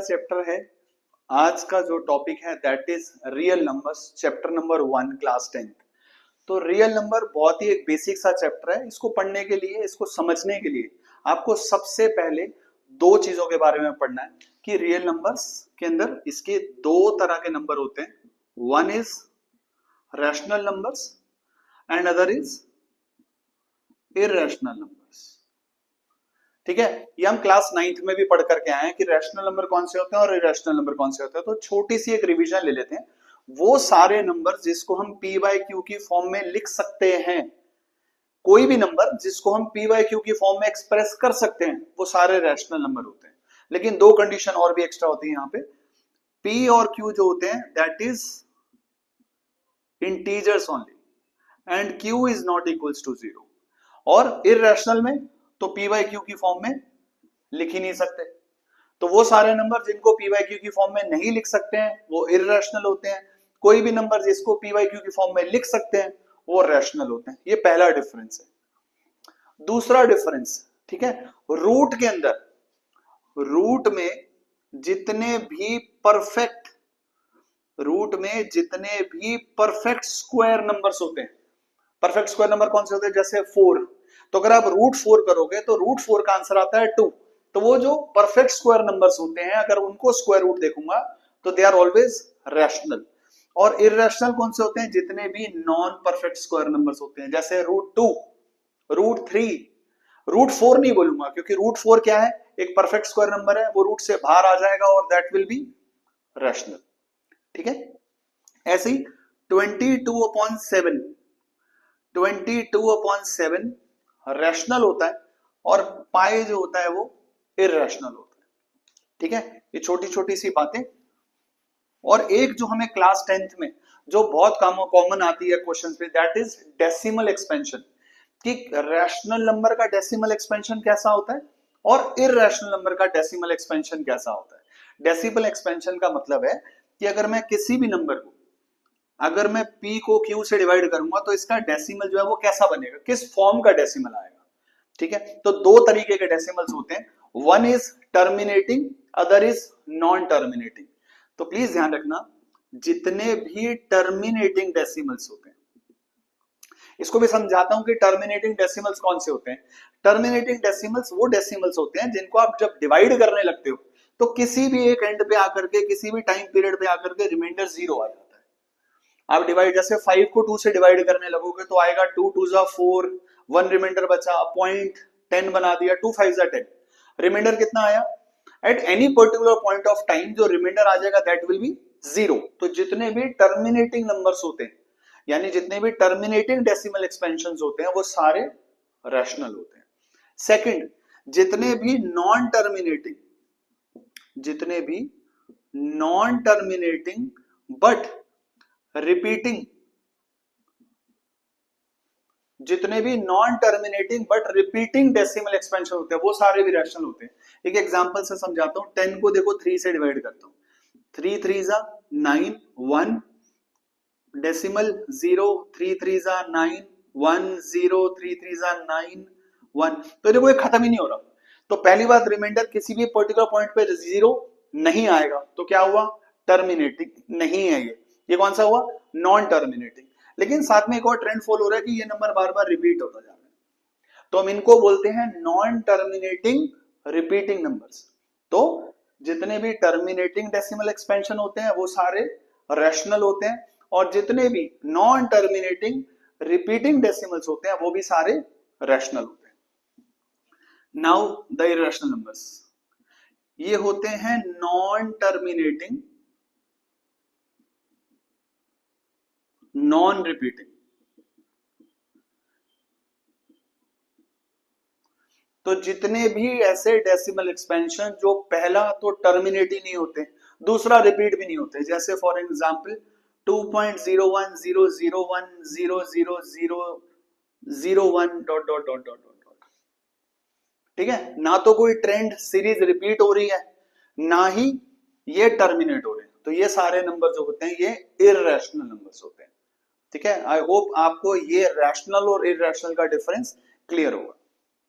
Chapter है आज का जो टॉपिक है that is real numbers, chapter number 1 class 10। तो रियल नंबर बहुत ही एक बेसिक सा चैप्टर है। इसको पढ़ने के लिए, इसको समझने के लिए आपको सबसे पहले दो चीजों के बारे में पढ़ना है कि रियल नंबर्स के अंदर इसके दो तरह के नंबर होते हैं। One is rational numbers and other is irrational numbers. ठीक है, ये हम क्लास 9th में भी पढ़ करके आए हैं कि रैशनल नंबर कौन से होते हैं और इररेशनल नंबर कौन से होते हैं। तो छोटी सी एक रिवीजन ले लेते हैं। वो सारे नंबर जिसको हम पी बाई क्यू की फॉर्म में लिख सकते हैं, कोई भी नंबर जिसको हम पी बाई क्यू की फॉर्म में एक्सप्रेस कर सकते हैं, वो सारे रैशनल नंबर होते हैं। लेकिन दो कंडीशन और भी एक्स्ट्रा होती है यहाँ पे। पी और क्यू जो होते हैं that is integers only and Q is not equals to 0। और इररेशनल में तो पी बाई क्यू की फॉर्म में लिख ही नहीं सकते। तो वो सारे नंबर जिनको पी बाई क्यू की फॉर्म में नहीं लिख सकते हैं वो इररेशनल होते हैं। कोई भी नंबर जिसको पी बाई क्यू की फॉर्म में लिख सकते हैं वो रैशनल होते हैं। ये पहला डिफरेंस है। दूसरा डिफरेंस, ठीक है, रूट के अंदर, रूट में जितने भी परफेक्ट स्क्वायर नंबर्स होते हैं, परफेक्ट स्क्वायर नंबर कौन से होते हैं, जैसे 4। तो अगर आप रूट 4 करोगे तो रूट 4 का आंसर आता है 2। तो वो जो परफेक्ट स्क्वायर नंबर्स होते हैं अगर उनको स्क्वायर रूट देखूंगा तो दे आर ऑलवेज रैशनल। और इररेशनल कौन से होते हैं, जितने भी नॉन परफेक्ट स्क्वायर नंबर्स होते हैं, जैसे रूट 2, रूट 3, रूट 4 नहीं बोलूंगा क्योंकि रूट 4 क्या है, एक परफेक्ट स्क्वायर नंबर है, वो रूट से बाहर आ जाएगा और दैट विल बी रैशनल। ठीक है, ऐसे ही 22/7 रैशनल होता है और पाई जो होता है वो इररेशनल होता है। ठीक है, ये छोटी छोटी सी बातें। और एक जो हमें क्लास 10th में जो बहुत कॉमन आती है क्वेश्चन पे, दैट इज डेसिमल एक्सपेंशन। कि रैशनल नंबर का डेसिमल एक्सपेंशन कैसा होता है और इररेशनल नंबर का डेसिमल एक्सपेंशन कैसा होता है। डेसिमल एक्सपेंशन का मतलब है कि अगर मैं किसी भी नंबर को, अगर मैं p को q से डिवाइड करूंगा तो इसका डेसिमल जो है वो कैसा बनेगा, किस फॉर्म का डेसिमल आएगा। ठीक है, तो दो तरीके के डेसिमल्स होते हैं, one is terminating, other is non terminating. तो प्लीज ध्यान रखना, जितने भी टर्मिनेटिंग डेसिमल्स होते हैं, इसको भी समझाता हूं कि टर्मिनेटिंग डेसिमल्स कौन से होते हैं। टर्मिनेटिंग डेसिमल्स वो डेसिमल्स होते हैं जिनको आप जब डिवाइड करने लगते हो तो किसी भी एक एंड पे आकर के, किसी भी टाइम पीरियड पे आकर के रिमाइंडर 0 आ जाता है। आप डिवाइड, जैसे 5 को 2 से डिवाइड करने लगोगे तो आएगा 2 2 जा 4, 1 रिमाइंडर बचा, पॉइंट 10 बना दिया, 2 5 जा 10, रिमाइंडर कितना आया। At any particular point of time जो रिमाइंडर आ जाएगा दैट विल बी 0। तो जितने भी टर्मिनेटिंग नंबर्स होते हैं, यानी जितने भी टर्मिनेटिंग डेसिमल एक्सपेंशंस होते हैं वो सारे रैशनल होते हैं। सेकंड, जितने भी नॉन टर्मिनेटिंग बट रिपीटिंग, जितने भी non terminating but repeating decimal expansion होते हैं वो सारे भी रैशनल होते हैं। एक एग्जांपल से समझाता हूं। 10 को देखो 3 से डिवाइड करता हूं, 3 3 जा 9, 1 डेसिमल 0, 3 3 जा 9, 1 0, 3 3 जा 9, 1। तो देखो ये खत्म ही नहीं हो रहा। तो पहली बात, रिमाइंडर किसी भी पर्टिकुलर पॉइंट पे 0 नहीं आएगा तो क्या हुआ, टर्मिनेटिंग नहीं है। ये कौन सा हुआ, नॉन टर्मिनेटिंग। लेकिन साथ में एक और ट्रेंड फॉलो हो रहा है कि ये नंबर बार बार रिपीट होता जा रहा है, तो हम इनको बोलते हैं नॉन टर्मिनेटिंग रिपीटिंग नंबर्स। तो जितने भी टर्मिनेटिंग डेसिमल एक्सपेंशन होते हैं वो सारे रैशनल होते हैं और जितने भी नॉन टर्मिनेटिंग रिपीटिंग डेसिमल्स होते हैं वो भी सारे रैशनल होते हैं। नाउ द इररेशनल नंबर्स, ये होते हैं नॉन टर्मिनेटिंग, नॉन रिपीटिंग। तो जितने भी ऐसे डेसिमल एक्सपेंशन जो पहला तो टर्मिनेट ही नहीं होते, दूसरा रिपीट भी नहीं होते, जैसे for example 2.0100000001 dot dot dot dot dot. ठीक है, ना तो कोई ट्रेंड सीरीज रिपीट हो रही है ना ही ये टर्मिनेट हो रहे हैं। तो ये सारे नंबर जो होते हैं ये इररेशनल नंबर्स होते हैं। ठीक है, आई होप आपको ये रैशनल और इररेशनल का डिफरेंस क्लियर होगा।